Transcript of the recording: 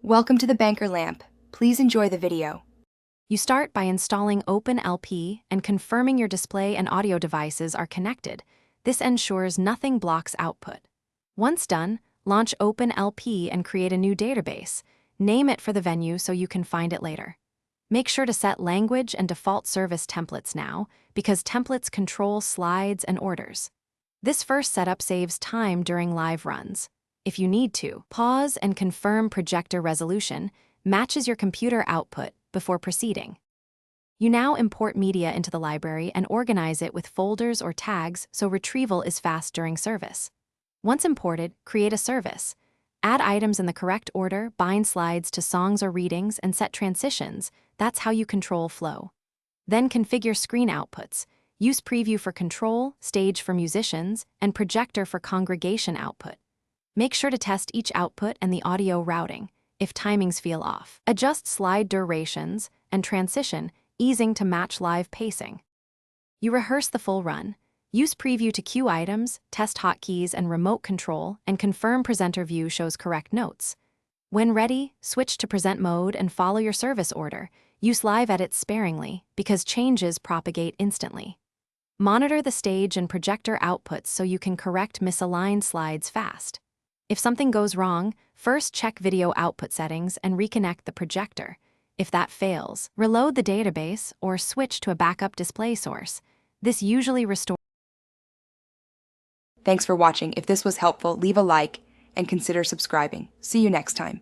Welcome to the Banker Lamp. Please enjoy the video. You start by installing Openlp and confirming your display and audio devices are connected. This ensures nothing blocks output. Once done, launch Openlp and create a new database. Name it for the venue so you can find it later. Make sure to set language and default service templates now, because templates control slides and orders. This first setup saves time during live runs. If you need to, pause and confirm projector resolution matches your computer output before proceeding. You now import media into the library and organize it with folders or tags so retrieval is fast during service. Once imported, create a service. Add items in the correct order, bind slides to songs or readings, and set transitions. That's how you control flow. Then configure screen outputs. Use preview for control, stage for musicians, and projector for congregation output. Make sure to test each output and the audio routing if timings feel off. Adjust slide durations and transition easing to match live pacing. You rehearse the full run. Use preview to cue items, test hotkeys and remote control, and confirm presenter view shows correct notes. When ready, switch to present mode and follow your service order. Use live edits sparingly because changes propagate instantly. Monitor the stage and projector outputs so you can correct misaligned slides fast. If something goes wrong, first check video output settings and reconnect the projector. If that fails, reload the database or switch to a backup display source. This usually restores. Thanks for watching. If this was helpful, leave a like and consider subscribing. See you next time.